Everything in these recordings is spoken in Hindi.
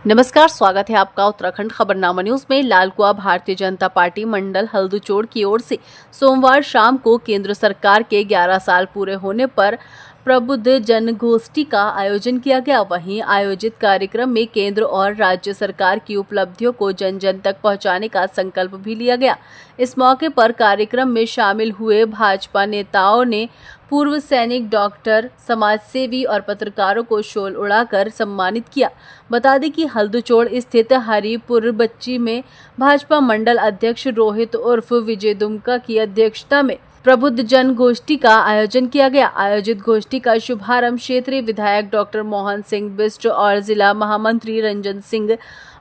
नमस्कार, स्वागत है आपका उत्तराखंड खबरनामा न्यूज में। लालकुआ भारतीय जनता पार्टी मंडल हल्दूचोड़ की ओर से सोमवार शाम को केंद्र सरकार के 11 साल पूरे होने पर प्रबुद्ध जनगोष्ठी का आयोजन किया गया। वहीं आयोजित कार्यक्रम में केंद्र और राज्य सरकार की उपलब्धियों को जन जन तक पहुंचाने का संकल्प भी लिया गया। इस मौके पर कार्यक्रम में शामिल हुए भाजपा नेताओं ने पूर्व सैनिक, डॉक्टर, समाजसेवी और पत्रकारों को शॉल उड़ाकर सम्मानित किया। बता दें कि हल्दूचोड़ स्थित हरिपुर बच्ची में भाजपा मंडल अध्यक्ष रोहित उर्फ विजय दुमका की अध्यक्षता में प्रबुद्ध जन गोष्ठी का आयोजन किया गया। आयोजित गोष्ठी का शुभारंभ क्षेत्रीय विधायक डॉक्टर मोहन सिंह बिष्ट और जिला महामंत्री रंजन सिंह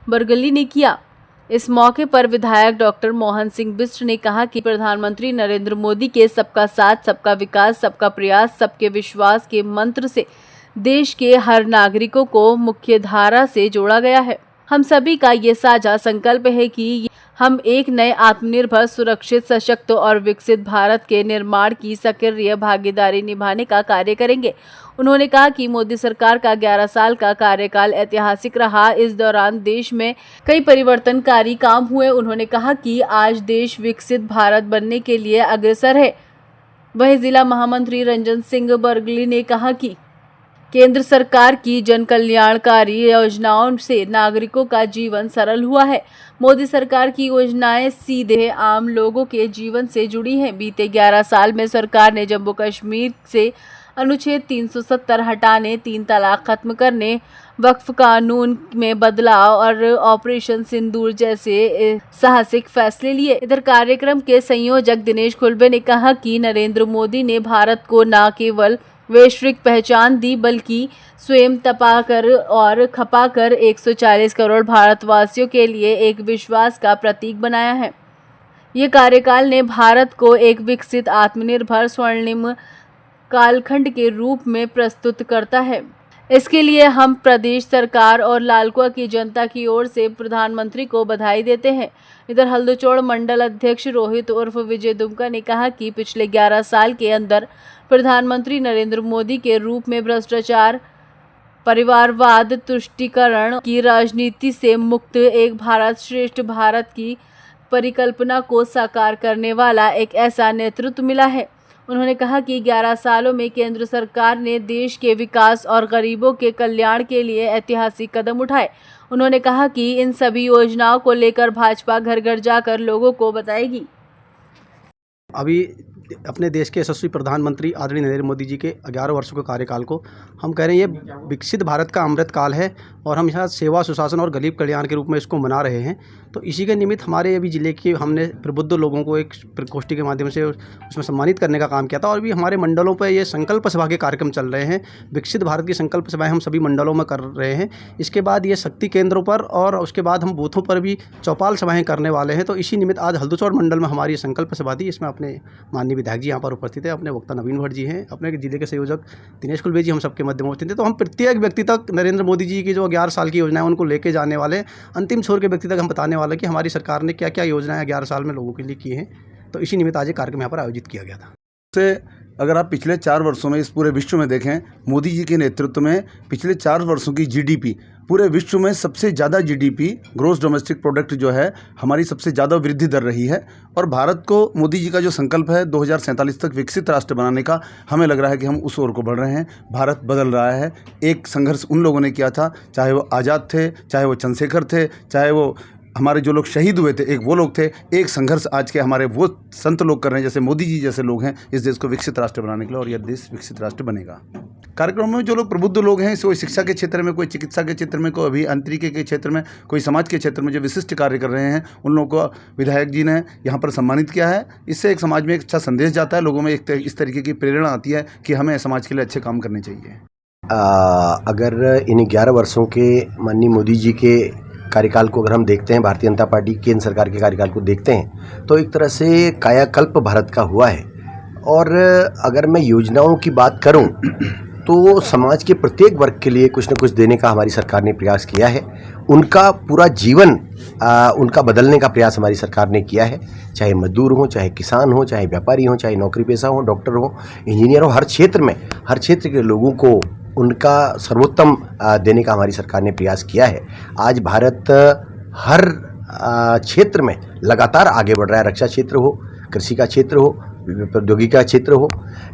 बरगली ने किया। इस मौके पर विधायक डॉक्टर मोहन सिंह बिष्ट ने कहा कि प्रधानमंत्री नरेंद्र मोदी के सबका साथ, सबका विकास, सबका प्रयास, सबके विश्वास के मंत्र से देश के हर नागरिकों को मुख्य धारा से जोड़ा गया है। हम सभी का ये साझा संकल्प है कि हम एक नए आत्मनिर्भर, सुरक्षित, सशक्त और विकसित भारत के निर्माण की सक्रिय भागीदारी निभाने का कार्य करेंगे। उन्होंने कहा कि मोदी सरकार का 11 साल का कार्यकाल ऐतिहासिक रहा। इस दौरान देश में कई परिवर्तनकारी काम हुए। उन्होंने कहा कि आज देश विकसित भारत बनने के लिए अग्रसर है। वहीं जिला महामंत्री रंजन सिंह बरगली ने कहा कि केंद्र सरकार की जन कल्याणकारी योजनाओं से नागरिकों का जीवन सरल हुआ है। मोदी सरकार की योजनाएं सीधे आम लोगों के जीवन से जुड़ी हैं। बीते 11 साल में सरकार ने जम्मू कश्मीर से अनुच्छेद 370 हटाने, 3 तलाक खत्म करने, वक्फ कानून में बदलाव और ऑपरेशन सिंदूर जैसे साहसिक फैसले लिए। इधर कार्यक्रम के संयोजक दिनेश खुलबे ने कहा कि नरेंद्र मोदी ने भारत को न केवल वैश्विक पहचान दी बल्कि स्वयं तपाकर और खपाकर 140 करोड़ भारतवासियों के लिए एक विश्वास का प्रतीक बनाया है। ये कार्यकाल ने भारत को एक विकसित, आत्मनिर्भर, स्वर्णिम कालखंड के रूप में प्रस्तुत करता है। इसके लिए हम प्रदेश सरकार और लालकुआ की जनता की ओर से प्रधानमंत्री को बधाई देते हैं। इधर हल्दूचोड़ मंडल अध्यक्ष रोहित उर्फ विजय दुमका ने कहा कि पिछले 11 साल के अंदर प्रधानमंत्री नरेंद्र मोदी के रूप में भ्रष्टाचार, परिवारवाद, तुष्टीकरण की राजनीति से मुक्त एक भारत श्रेष्ठ भारत की परिकल्पना को साकार करने वाला एक ऐसा नेतृत्व मिला है। उन्होंने कहा कि 11 सालों में केंद्र सरकार ने देश के विकास और गरीबों के कल्याण के लिए ऐतिहासिक कदम उठाए। उन्होंने कहा कि इन सभी योजनाओं को लेकर भाजपा घर घर जाकर लोगों को बताएगी। अभी अपने देश के यशस्वी प्रधानमंत्री आदरणीय नरेंद्र मोदी जी के 11 वर्षों के कार्यकाल को हम कह रहे हैं ये विकसित भारत का अमृत काल है और हम यहाँ सेवा, सुशासन और गरीब कल्याण के रूप में इसको मना रहे हैं। तो इसी के निमित्त हमारे अभी ज़िले के हमने प्रबुद्ध लोगों को एक प्रकोष्ठी के माध्यम से उसमें सम्मानित करने का काम किया था और भी हमारे मंडलों पर ये संकल्प सभा के कार्यक्रम चल रहे हैं। विकसित भारत की संकल्प सभाएँ हम सभी मंडलों में कर रहे हैं। इसके बाद ये शक्ति केंद्रों पर और उसके बाद हम बूथों पर भी चौपाल सभाएँ करने वाले हैं। तो इसी निमित्त आज हल्दूचौड़ मंडल में हमारी संकल्प सभा थी। इसमें अपने माननीय विधायक जी यहाँ पर उपस्थित है, अपने वक्ता नवीन भट्ट जी हैं, अपने जिले के संयोजक दिनेश खुलबे जी, हम सबके मध्य में उपस्थित हैं। तो हम प्रत्येक व्यक्ति तक नरेंद्र मोदी जी की जो 11 साल की योजना है उनको लेके जाने वाले, अंतिम छोर के व्यक्ति तक हम बताने वाले कि हमारी सरकार ने क्या क्या योजनाएं 11 साल में लोगों के लिए की हैं। तो इसी निमित्त आज ये कार्यक्रम यहाँ पर आयोजित किया गया था। से अगर आप पिछले 4 वर्षों में इस पूरे विश्व में देखें, मोदी जी के नेतृत्व में पिछले 4 वर्षों की जीडीपी, पूरे विश्व में सबसे ज़्यादा जीडीपी, ग्रोस डोमेस्टिक प्रोडक्ट जो है हमारी सबसे ज़्यादा वृद्धि दर रही है। और भारत को मोदी जी का जो संकल्प है 2047 तक विकसित राष्ट्र बनाने का, हमें लग रहा है कि हम उस ओर को बढ़ रहे हैं। भारत बदल रहा है। एक संघर्ष उन लोगों ने किया था, चाहे वो आज़ाद थे, चाहे वो चंद्रशेखर थे, चाहे वो हमारे जो लोग शहीद हुए थे, एक वो लोग थे। एक संघर्ष आज के हमारे वो संत लोग कर रहे हैं, जैसे मोदी जी जैसे लोग हैं, इस देश को विकसित राष्ट्र बनाने के लिए, और यह देश विकसित राष्ट्र बनेगा। कार्यक्रम में जो लोग प्रबुद्ध लोग हैं, कोई शिक्षा के क्षेत्र में, कोई चिकित्सा के क्षेत्र में, कोई अभियांत्रिकी के क्षेत्र में, कोई समाज के क्षेत्र में जो विशिष्ट कार्य कर रहे हैं, उन लोगों को विधायक जी ने यहाँ पर सम्मानित किया है। इससे एक समाज में एक अच्छा संदेश जाता है, लोगों में एक इस तरीके की प्रेरणा आती है कि हमें समाज के लिए अच्छे काम करने चाहिए। अगर इन 11 वर्षों के माननीय मोदी जी के कार्यकाल को अगर हम देखते हैं, भारतीय जनता पार्टी केंद्र सरकार के कार्यकाल को देखते हैं, तो एक तरह से कायाकल्प भारत का हुआ है। और अगर मैं योजनाओं की बात करूं तो समाज के प्रत्येक वर्ग के लिए कुछ न कुछ देने का हमारी सरकार ने प्रयास किया है। उनका पूरा जीवन उनका बदलने का प्रयास हमारी सरकार ने किया है। चाहे मजदूर हो, चाहे किसान हो, चाहे व्यापारी हो, चाहे नौकरी पेशा हो, डॉक्टर हो, इंजीनियर हो, हर क्षेत्र में, हर क्षेत्र के लोगों को उनका सर्वोत्तम देने का हमारी सरकार ने प्रयास किया है। आज भारत हर क्षेत्र में लगातार आगे बढ़ रहा है। रक्षा क्षेत्र हो, कृषि का क्षेत्र हो, प्रौद्योगिकी का क्षेत्र हो,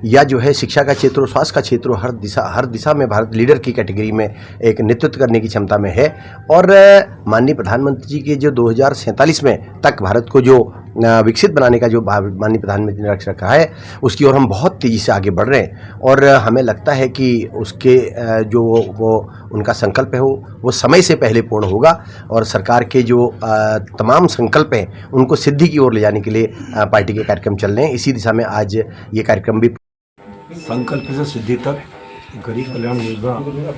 या जो है शिक्षा का क्षेत्र हो, स्वास्थ्य का क्षेत्र हो, हर दिशा में भारत लीडर की कैटेगरी में एक नेतृत्व करने की क्षमता में है। और माननीय प्रधानमंत्री जी के जो 2047 में तक भारत को जो विकसित बनाने का जो माननीय प्रधानमंत्री ने लक्ष्य रखा है, उसकी ओर हम बहुत तेज़ी से आगे बढ़ रहे हैं। और हमें लगता है कि उसके जो वो उनका संकल्प है वो समय से पहले पूर्ण होगा। और सरकार के जो तमाम संकल्प हैं उनको सिद्धि की ओर ले जाने के लिए पार्टी के कार्यक्रम चल रहे हैं। इसी दिशा में आज ये कार्यक्रम भी संकल्प से सिद्धि तक गरीब कल्याण योजना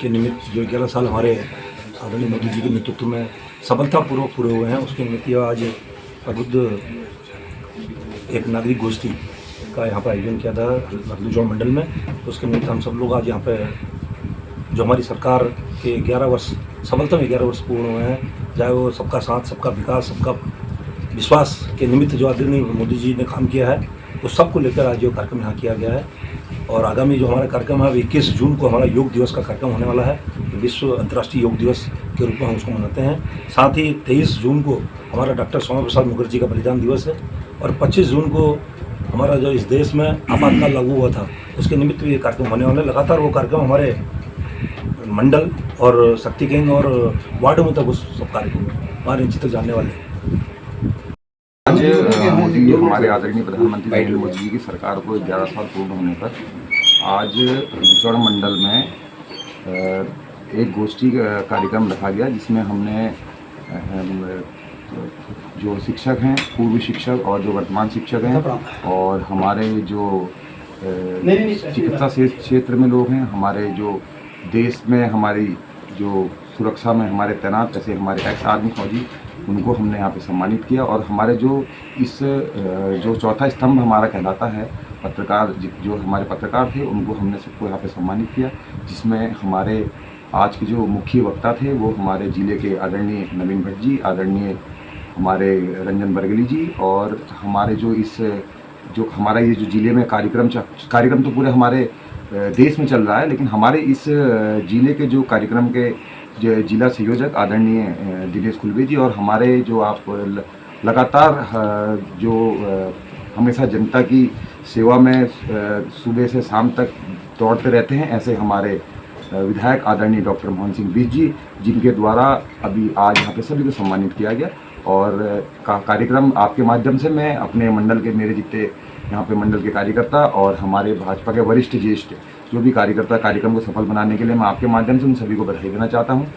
के निमित्त जो 11 साल हमारे आदरणीय मोदी जी के नेतृत्व में सफलतापूर्वक पूरे हुए हैं, उसके निमित्त आज प्रबुद्ध एक नागरिक गोष्ठी का यहाँ पर आयोजन किया था हल्दूचौड़ मंडल में। तो उसके निमित्त हम सब लोग आज यहाँ पे जो हमारी सरकार के 11 वर्ष सफलता में 11 वर्ष पूर्ण हुए हैं, चाहे वो सबका साथ, सबका विकास, सबका विश्वास के निमित्त जो आदरणीय मोदी जी ने काम किया है, उस सबको लेकर आज जो कार्यक्रम यहाँ किया गया है। और आगामी जो हमारा कार्यक्रम है 21 जून को हमारा योग दिवस का कार्यक्रम होने वाला है। विश्व अंतर्राष्ट्रीय योग दिवस के रूप में हम उसको मनाते हैं। साथ ही 23 जून को हमारा डॉक्टर श्यामा प्रसाद मुखर्जी का बलिदान दिवस है। और 25 जून को हमारा जो इस देश में आपातकाल लागू हुआ था, उसके निमित्त भी ये कार्यक्रम होने वाले। लगातार वो कार्यक्रम हमारे मंडल और शक्ति केंद्र और वार्डों में तक उस सब कार्यक्रम हमारे नीचे तक जानने वाले हैं। आज मोदी हमारे आदरणीय प्रधानमंत्री नरेंद्र मोदी जी की सरकार को 11 साल पूर्ण होने पर आज हल्दूचौड़ मंडल में एक गोष्ठी कार्यक्रम रखा गया, जिसमें हमने जो शिक्षक हैं, पूर्व शिक्षक और जो वर्तमान शिक्षक हैं, और हमारे जो चिकित्सा क्षेत्र में लोग हैं, हमारे जो देश में हमारी जो सुरक्षा में हमारे तैनात ऐसे हमारे एक्स आर्मी फौजी, उनको हमने यहाँ पे सम्मानित किया। और हमारे जो इस जो चौथा स्तंभ हमारा कहलाता है, पत्रकार जो हमारे पत्रकार थे, उनको हमने सबको यहाँ पे सम्मानित किया, जिसमें हमारे आज के जो मुख्य वक्ता थे वो हमारे ज़िले के आदरणीय नवीन भट्ट जी, आदरणीय हमारे रंजन बरगली जी, और हमारे जो हमारा ये जो ज़िले में कार्यक्रम तो पूरे हमारे देश में चल रहा है, लेकिन हमारे इस ज़िले के जो कार्यक्रम के जिला संयोजक आदरणीय दिनेश खुलबे जी, और हमारे जो आप लगातार जो हमेशा जनता की सेवा में सुबह से शाम तक दौड़ते रहते हैं, ऐसे हमारे विधायक आदरणीय डॉक्टर मोहन सिंह बीज जी, जिनके द्वारा अभी आज यहाँ पे सभी को सम्मानित किया गया। और कार्यक्रम आपके माध्यम से मैं अपने मंडल के मेरे जितने यहाँ पे मंडल के कार्यकर्ता और हमारे भाजपा के वरिष्ठ ज्येष्ठ जो भी कार्यकर्ता कार्यक्रम को सफल बनाने के लिए, मैं आपके माध्यम से उन सभी को बधाई देना चाहता हूँ।